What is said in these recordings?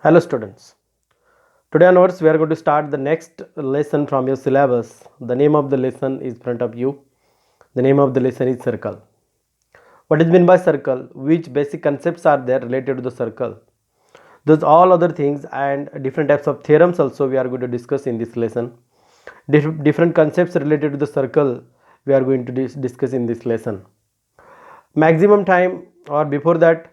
Hello students. Today onwards we are going to start the next lesson from your syllabus. The name of the lesson is in front of you. The name of the lesson is circle. What is meant by circle? Which basic concepts are there related to the circle? Those all other things and different types of theorems also we are going to discuss in this lesson. Different concepts related to the circle we are going to discuss in this lesson. Maximum time or before that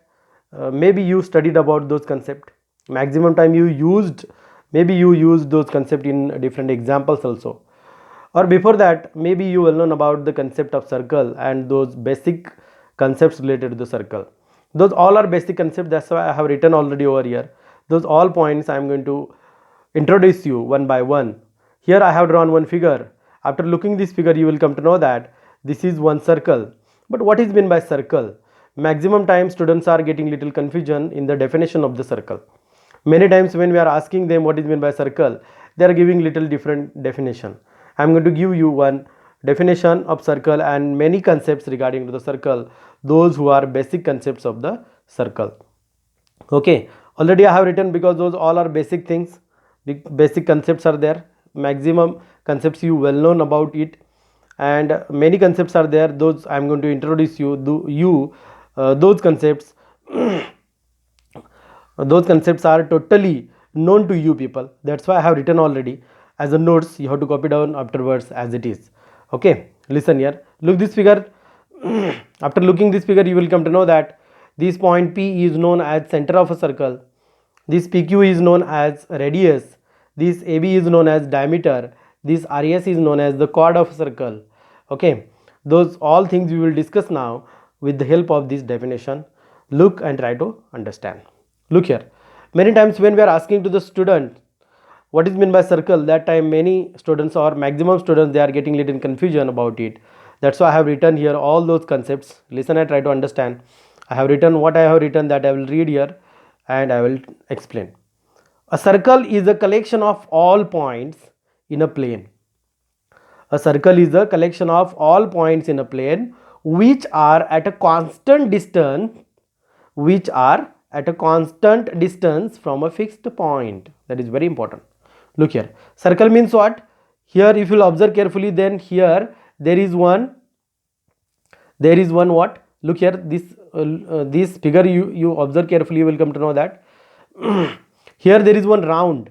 maybe you studied about those concepts. Maximum time you used, maybe you used those concepts in different examples also, or before that maybe you will know about the concept of circle and those basic concepts related to the circle. Those all are basic concepts, that's why I have written already over here. Those all points I am going to introduce you one by one. Here I have drawn one figure. After looking this figure you will come to know that this is one circle. But what is meant by circle? Maximum time students are getting little confusion in the definition of the circle. Many times when we are asking them what is meant by circle, they are giving little different definition. I am going to give you one definition of circle and many concepts regarding to the circle, those who are basic concepts of the circle. Okay, already I have written because those all are basic things. The basic concepts are there. Maximum concepts you well known about it, and many concepts are there. Those I am going to introduce those concepts. Those concepts are totally known to you people. That's why I have written already as a notes. You have to copy down afterwards as it is. Okay, listen here. Look this figure. After looking this figure, you will come to know that this point P is known as center of a circle. This PQ is known as radius. This AB is known as diameter. This RS is known as the chord of a circle. Okay, those all things we will discuss now with the help of this definition. Look and try to understand. Look here. Many times when we are asking to the student what is meant by circle, that time many students or maximum students they are getting little confusion about it. That's why I have written here all those concepts. Listen and try to understand. I have written what I have written, that I will read here and I will explain. A circle is a collection of all points in a plane. A circle is a collection of all points in a plane which are at a constant distance from a fixed point. That is very important. Look here. Circle means what? Here if you will observe carefully, then here there is one what? Look here, this figure you observe carefully, you will come to know that here there is one round.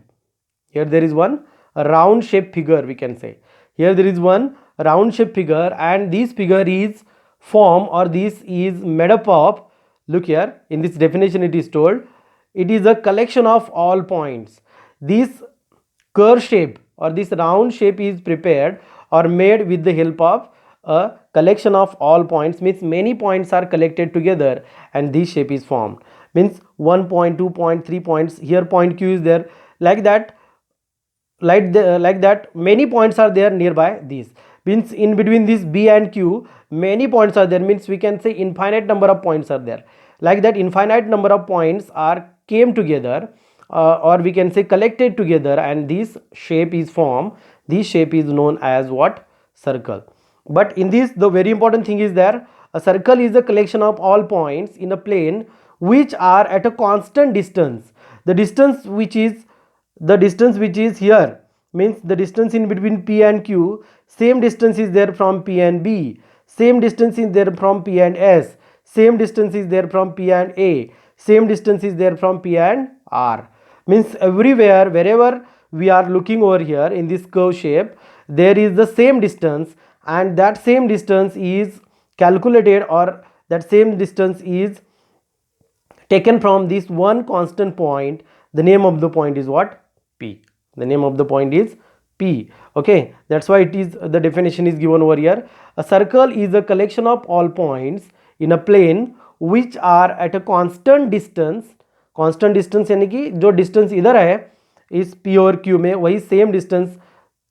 Here there is one round shaped figure, we can say. Here there is one round shaped figure, and this figure is formed, or this is made up of, look here, in this definition it is told, it is a collection of all points. This curve shape or this round shape is prepared or made with the help of a collection of all points, means many points are collected together and this shape is formed. Means 1 point, 2 point, 3 points, here point Q is there, like that, like that many points are there nearby this. Means in between this B and Q many points are there, means we can say infinite number of points are there. Like that infinite number of points are came together, or we can say collected together, and this shape is formed. This shape is known as what? Circle. But in this the very important thing is there, a circle is a collection of all points in a plane which are at a constant distance. The distance which is here, means the distance in between P and Q, same distance is there from P and B, same distance is there from P and S, same distance is there from P and A, same distance is there from P and R. Means everywhere, wherever we are looking over here in this curve shape, there is the same distance, and that same distance is calculated, or that same distance is taken from this one constant point. The name of the point is what? P. The name of the point is P. Okay, that's why it is, the definition is given over here. A circle is a collection of all points in a plane which are at a constant distance. constant distance यानी कि जो distance इधर है इस P और Q में, वही same distance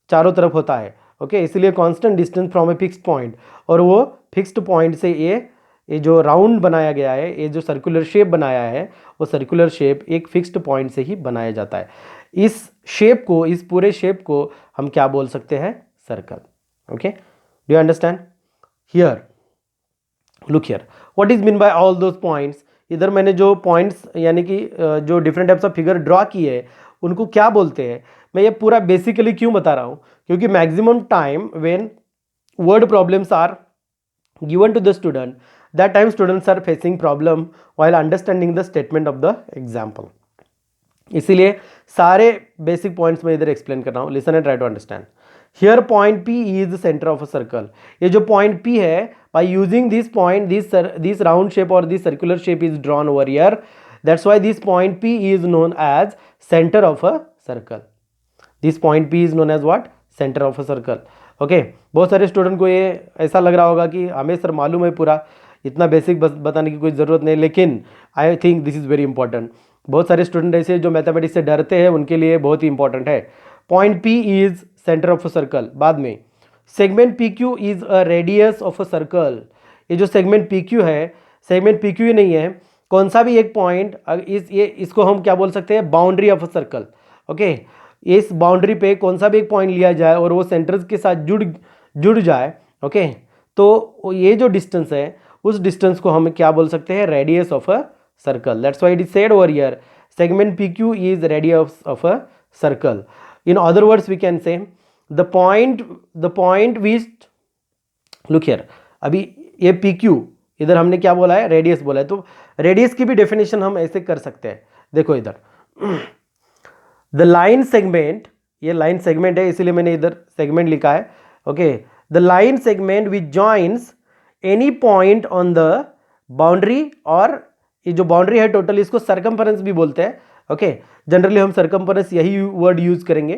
चारों तरफ होता है. ओके, इसलिए constant distance from a fixed point, और वो fixed point से ये जो राउंड बनाया गया है, ये जो सर्कुलर शेप बनाया है, वो सर्कुलर शेप एक फिक्स्ड पॉइंट से ही बनाया जाता है. इस शेप को, इस पूरे शेप को हम क्या बोल सकते हैं? Circle. Okay, do you understand? Here, look here, what is meant by all those points? इधर मैंने जो पॉइंट्स यानी कि जो different types of figure draw किए हैं उनको क्या बोलते हैं, मैं ये पूरा बेसिकली क्यों बता रहा हूँ, क्योंकि maximum time when word problems are given to the student, that time students are facing problem while understanding the statement of the example. इसीलिए सारे बेसिक पॉइंट्स में इधर एक्सप्लेन कर रहा हूँ. Listen and try to understand. Here point P is the centre of a circle. ये जो point P है, by using this point this round shape और this circular shape is drawn over here. That's why this point P is known as centre of a circle. This point P is known as what? Centre of a circle. Okay. बहुत सारे student को ये ऐसा लग रहा होगा कि हमें सर मालूम है पूरा, इतना बेसिक बताने की कोई ज़रूरत नहीं, लेकिन I think this is very important. बहुत सारे स्टूडेंट ऐसे जो मैथमेटिक्स से डरते हैं उनके लिए बहुत ही इंपॉर्टेंट है. Point P is centre of a circle. बाद में segment PQ is a radius of a circle. ये जो सेगमेंट PQ है, सेगमेंट PQ ही नहीं है, कौन सा भी एक पॉइंट इसको हम क्या बोल सकते हैं? Boundary of a circle. Okay. इस बाउंड्री पे कौन सा भी एक पॉइंट लिया जाए और वो सेंटर्स के साथ जुड़ जाए, ओके, तो ये जो डिस्टेंस है उस डिस्टेंस को हम क्या बोल सकते हैं? Radius of a circle. That's why it is said over here segment PQ is radius of a circle. In other words we can say the point which, look here, अभी ये PQ इधर हमने क्या बोला है? रेडियस बोला है. तो रेडियस की भी डेफिनेशन हम ऐसे कर सकते हैं. देखो इधर द लाइन सेगमेंट, ये लाइन सेगमेंट है इसीलिए मैंने इधर सेगमेंट लिखा है. Okay. The line segment which joins any point on the boundary, और ये जो बाउंड्री है टोटल इसको सरकमफेरेंस भी बोलते हैं. ओके. जनरली हम सरकमफेरेंस यही वर्ड यूज करेंगे.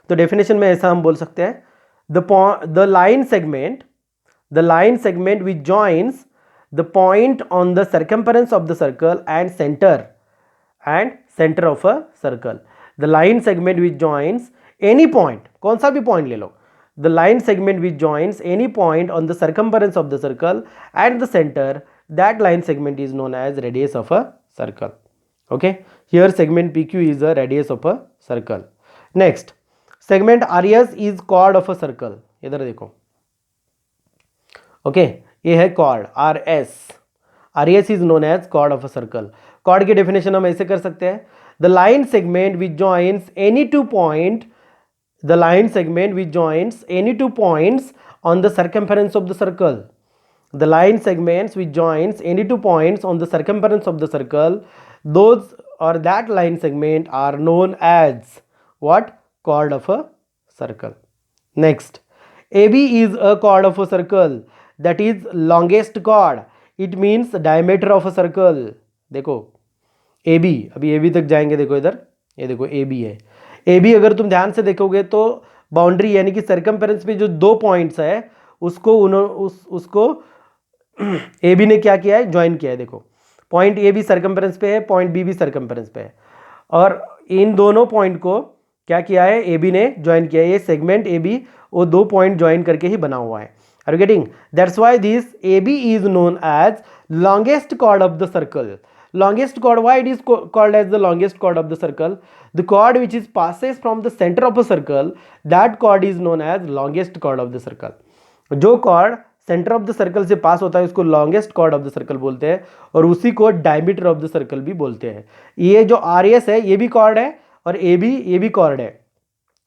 तो डेफिनेशन में ऐसा हम बोल सकते हैं the line segment which joins the point on the circumference of the circle and centre of a circle. The line segment which joins any point, कौन सा भी पॉइंट ले लो, the line segment which joins any point on the circumference of the circle and the center, that line segment is known as radius of a circle. Okay. Here segment PQ is a radius of a circle. Next, segment RS is chord of a circle. इधर देखो. Okay. ये है chord RS. RS is known as chord of a circle. chord की definition हम ऐसे कर सकते हैं, the line segment which joins any two points on the circumference of the circle. The line segments which joins any 2 points on the circumference of the circle, those or that line segment are known as what? Chord of a circle. Next, AB is a chord of a circle, that is longest chord. It means diameter of a circle. देखो AB, अभी AB तक जाएंगे. देखो इधर, ये देखो AB है. AB अगर तुम ध्यान से देखोगे तो बाउंड्री यानी कि सरकमफेरेंस पे जो 2 पॉइंट्स है उसको AB ने क्या किया है? ज्वाइन किया है. देखो पॉइंट A भी सरकमफेरेंस पे है, पॉइंट B भी सरकमफेरेंस पे है, और इन दोनों पॉइंट को क्या किया है? AB ने ज्वाइन किया है. ये सेगमेंट AB वो 2 पॉइंट ज्वाइन करके ही बना हुआ है. Are you getting? That's why this AB is known as longest chord of the circle. Longest chord, why it is called as the longest chord of the circle? The chord which is passes from the center of a circle, that chord is known as longest chord of the circle. जो chord centre of the circle से पास होता है उसको longest chord of the circle बोलते हैं, और उसी को डायमीटर ऑफ द सर्कल भी बोलते हैं. ये जो RS है ये भी कॉर्ड है और AB ये भी कॉर्ड है,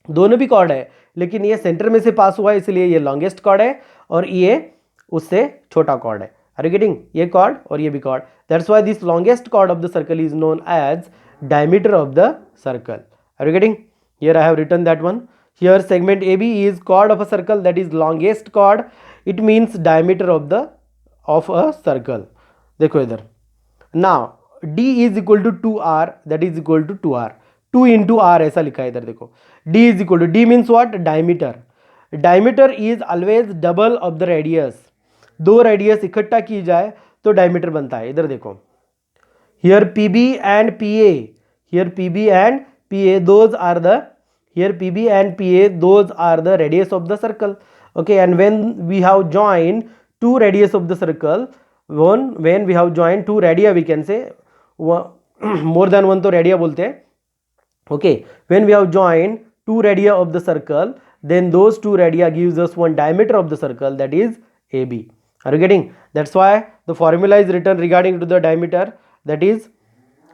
दोनों भी कॉर्ड है, लेकिन ये सेंटर में से पास हुआ है इसलिए ये लॉन्गेस्ट कॉर्ड है और ये उससे छोटा कॉर्ड है. Are you getting? ये chord और ये भी chord. That's why this longest chord of the circle is known as diameter of the circle. Are you getting? Here I have written that one. Here segment AB is chord of a circle, that is longest chord. It means diameter of a circle. देखो इधर. Now D is equal to 2R, that is equal to 2R. 2 into R ऐसा लिखा है इधर. देखो D is equal to, D means what? Diameter. Diameter is always double of the radius. 2 radius इकट्ठा की जाए तो डायमीटर बनता है. इधर देखो, here PB and PA, here PB and PA, those are the, here PB and PA, those are the radius of the circle. Okay. And when we have join 2 radius of the circle, when we have join 2 radii, we can say more than 1 तो radii बोलते हैं. Okay. When we have join 2 radio of the circle, then those 2 radia gives us 1 diameter of the circle, that is AB. Are you getting? That's why the formula is written regarding to the diameter. That is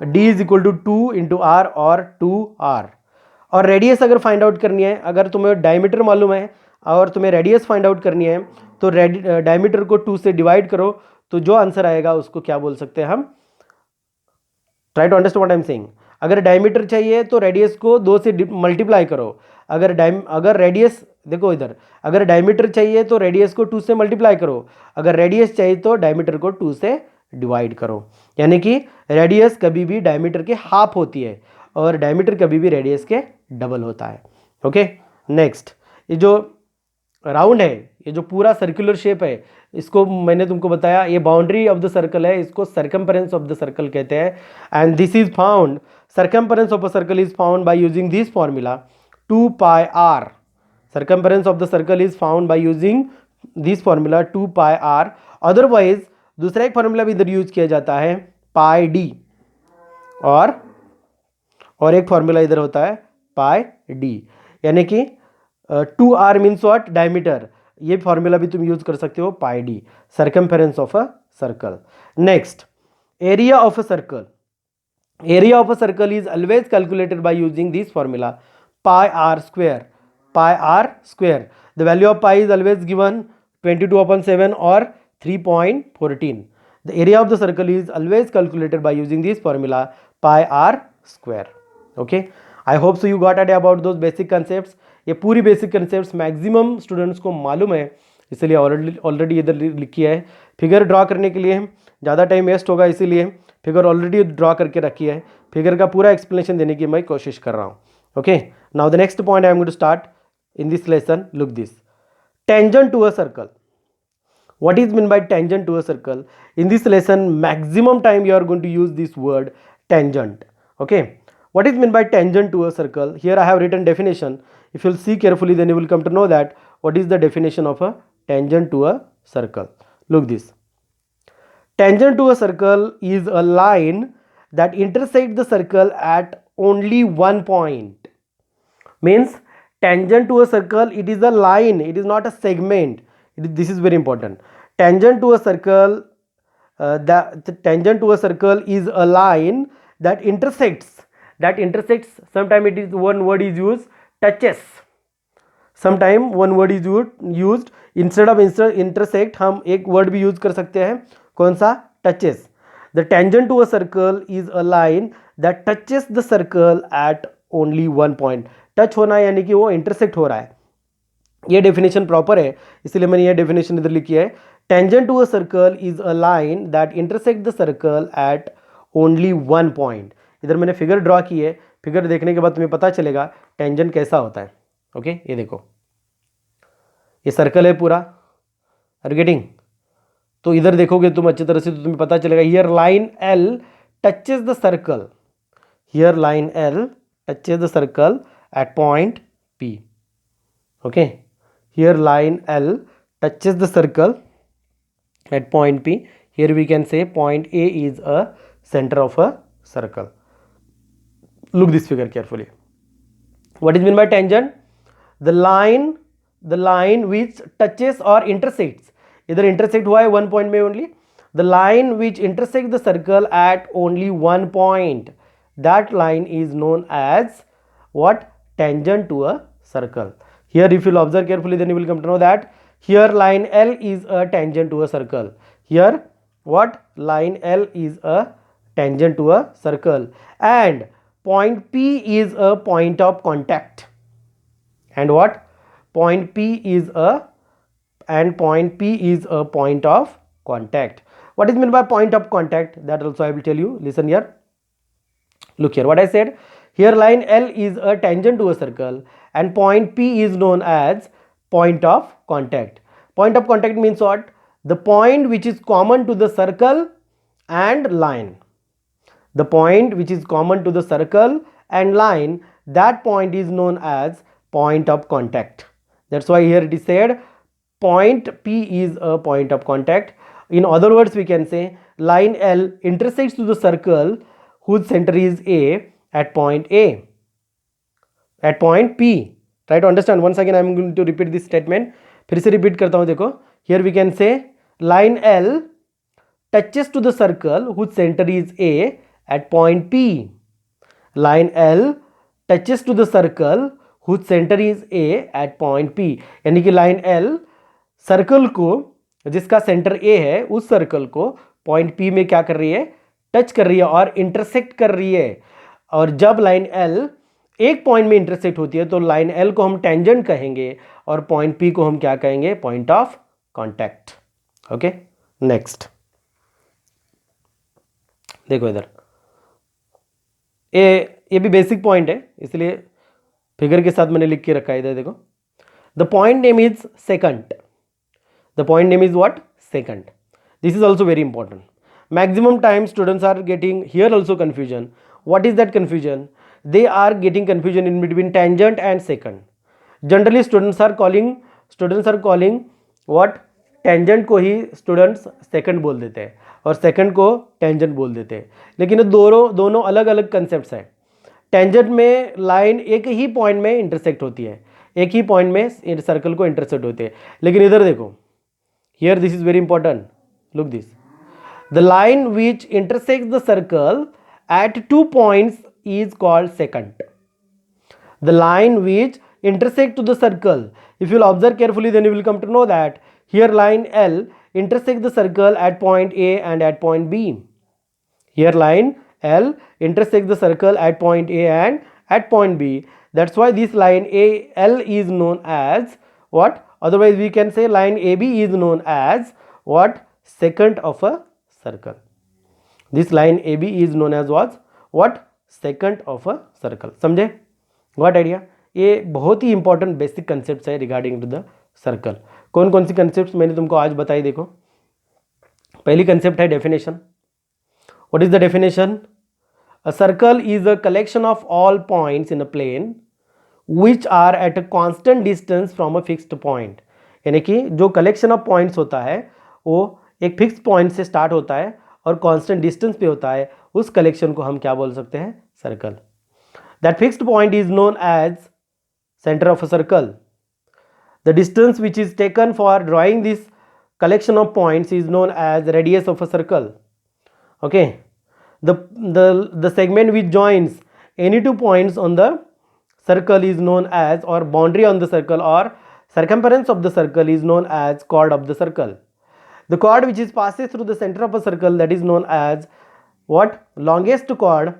d is equal to 2 into R और 2r। और radius अगर find out करनी है, अगर तुम्हें diameter मालूम है और तुम्हें रेडियस फाइंड आउट करनी है, तो डायमीटर को 2 से डिवाइड करो, तो जो आंसर आएगा उसको क्या बोल सकते हैं हम, try to understand what I am saying. अगर डायमीटर चाहिए तो रेडियस को 2 से मल्टीप्लाई करो। अगर रेडियस देखो इधर, अगर डायमीटर चाहिए तो रेडियस को 2 से मल्टीप्लाई करो, अगर रेडियस चाहिए तो डायमीटर को 2 से डिवाइड करो। यानी कि रेडियस कभी भी डायमीटर के हाफ होती है और डायमीटर कभी भी रेडियस के डबल होता है। ओके, नेक्स्ट, ये जो राउंड है, ये जो पूरा सर्कुलर शेप है, इसको मैंने तुमको बताया ये बाउंड्री ऑफ द सर्कल है, इसको सर्कम्फरेंस ऑफ द सर्कल कहते हैं। And this is found, circumference of a circle is found by using this formula 2 pi R. Circumference of the circle is found by using this formula 2 pi R. Otherwise दूसरा एक formula भी इधर use किया जाता है पाई D, और एक formula इधर होता है पाई डी, यानी कि 2r मीन्स व्हाट, डायमीटर। ये फॉर्मूला भी तुम यूज कर सकते हो, pi D, circumference of a circle. Next, area of a circle. Area of a circle is always calculated by using this formula pi R square. Pi R square, the value of pi is always given 22/7 और 3.14। The area of the circle is always calculated by using this formula pi R square. Okay, I hope so you got idea about those basic concepts. ये पूरी basic concepts maximum students को मालूम है, इसलिए already इधर लिखी है। Figure draw करने के लिए ज़्यादा टाइम वेस्ट होगा, इसीलिए फिगर ऑलरेडी ड्रॉ करके रखी है। फिगर का पूरा एक्सप्लेनेशन देने की मैं कोशिश कर रहा हूँ। Okay, now the next point I am going to start in this lesson. Look this, tangent to a circle. What is meant by tangent to a circle? In this lesson, maximum time you are going to use this word tangent. Okay, what is meant by tangent to a circle? Here I have written definition. If you'll see carefully, then you will come to know that what is the definition of a tangent to a circle. Look this. Tangent to a circle is a line that intersects the circle at only one point. Means tangent to a circle, it is a line, it is not a segment. This is very important. Tangent to a circle, the tangent to a circle is a line that intersects. Sometimes it is one word is used, touches. Sometime one word is used instead of intersect, हम एक word भी use कर सकते हैं, कौन सा, touches. The tangent to a circle is a line that touches the circle at only one point. Touch होना यानी कि वो इंटरसेक्ट हो रहा है। ये डेफिनेशन प्रॉपर है, इसलिए मैंने ये डेफिनेशन इधर लिखी है। Tangent to a circle is a line that intersect the circle at only one point. इधर मैंने फिगर ड्रॉ की है, फिगर देखने के बाद तुम्हें पता चलेगा टेंजेंट कैसा होता है। ओके, ये देखो, ये सर्कल है पूरा, आर यू गेटिंग? तो इधर देखोगे तुम अच्छी तरह से तो तुम्हें पता चलेगा, here line L touches the circle, here line L touches the circle eight point P. Okay, here line L touches the circle at point P. Here we can say point A is a center of a circle. Look this figure carefully. What is meant by tangent? The line which touches or intersects. इधर intersect हुआ है one point में only. The line which intersects the circle at only one point. That line is known as what? Tangent to a circle. Here if you will observe carefully, then you will come to know that here line L is a tangent to a circle. Here what? Line L is a tangent to a circle, and point P is a point of contact. And what? Point P is a point of contact. What is meant by point of contact? That also I will tell you. Listen here. Look here what I said. Here line L is a tangent to a circle and point P is known as point of contact. Point of contact means what? The point which is common to the circle and line. The point which is common to the circle and line, that point is known as point of contact. That's why here it is said point P is a point of contact. In other words, we can say line L intersects to the circle whose center is A at point A, at point P. Try to understand. Once again I am going to repeat this statement. फिर से repeat करता हूँ, देखो. Here we can say line L touches to the circle whose center is A at point P. Line L touches to the circle whose center is A at point P. यानी कि line L circle को, जिसका centre A है, उस circle को point P में क्या कर रही है, टच कर रही है और इंटरसेक्ट कर रही है. और जब लाइन L एक पॉइंट में इंटरसेक्ट होती है तो लाइन L को हम टेंजेंट कहेंगे और पॉइंट P को हम क्या कहेंगे, point of contact. Okay, next देखो इधर, ये भी बेसिक पॉइंट है, इसलिए फिगर के साथ मैंने लिख के रखा है. इधर देखो, the point name is second. The point name is what, second. This is also very important. Maximum time students are getting here also confusion. What is that confusion? They are getting confusion in between tangent and secant. Generally students are calling what, tangent को ही students secant बोल देते हैं और secant को tangent बोल देते हैं, लेकिन दोनों अलग अलग concepts हैं. tangent में लाइन एक ही पॉइंट में इंटरसेक्ट होती है, एक ही पॉइंट में सर्कल को इंटरसेक्ट होते हैं. लेकिन इधर देखो, here this is very important, look this, the line which intersects the circle at 2 points is called secant. The line which intersect to the circle, if you will observe carefully, then you will come to know that here line L intersects the circle at point A and at point B. Here line L intersects the circle at point A and at point B. That's why this line AL is known as what? Otherwise we can say line AB is known as what? Secant of a circle. This line AB is known as what? Second of a circle. समझे? What idea? ये बहुत ही important basic concept है regarding to the circle. कौन कौन सी concept मैंने तुमको आज बताई. देखो, पहली कंसेप्ट है definition. What is the definition? A circle is a collection of all points in a plane which are at a constant distance from a fixed point. यानी कि जो कलेक्शन ऑफ पॉइंट्स होता है वो एक फिक्स पॉइंट से start होता है और कांस्टेंट डिस्टेंस पे होता है, उस कलेक्शन को हम क्या बोल सकते हैं, circle. That fixed point is known as centre of a circle. The distance which is taken for drawing this collection of points is known as radius of a circle. Okay, the segment which joins any two points on the circle is known as, or boundary on the circle or circumference of the circle is known as chord of the circle. The chord which is passes through the center of a circle, that is known as what, longest chord,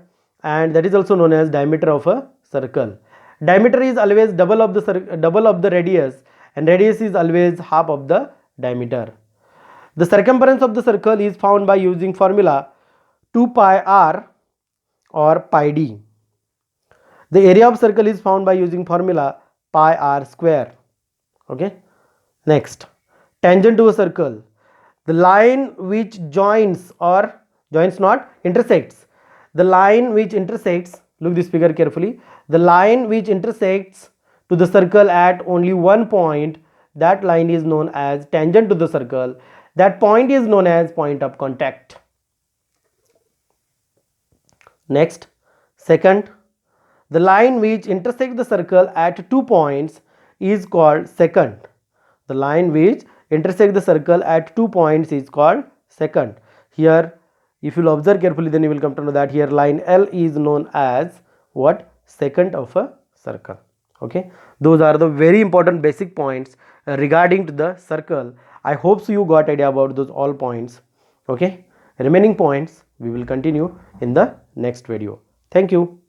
and that is also known as diameter of a circle. Diameter is always double of the radius, and radius is always half of the diameter. The circumference of the circle is found by using formula 2 pi r or pi d. The area of circle is found by using formula pi r square. Okay, next, tangent to a circle. The line which joins, or joins not, intersects. The line which intersects, look this figure carefully, the line which intersects to the circle at only one point, that line is known as tangent to the circle. That point is known as point of contact. Next, second, the line which intersects the circle at 2 points is called secant. The line which intersects the circle at 2 points is called secant. Here, if you will observe carefully, then you will come to know that here line L is known as what, secant of a circle. Okay, those are the very important basic points regarding to the circle. I hope so you got idea about those all points. Okay, remaining points we will continue in the next video. Thank you.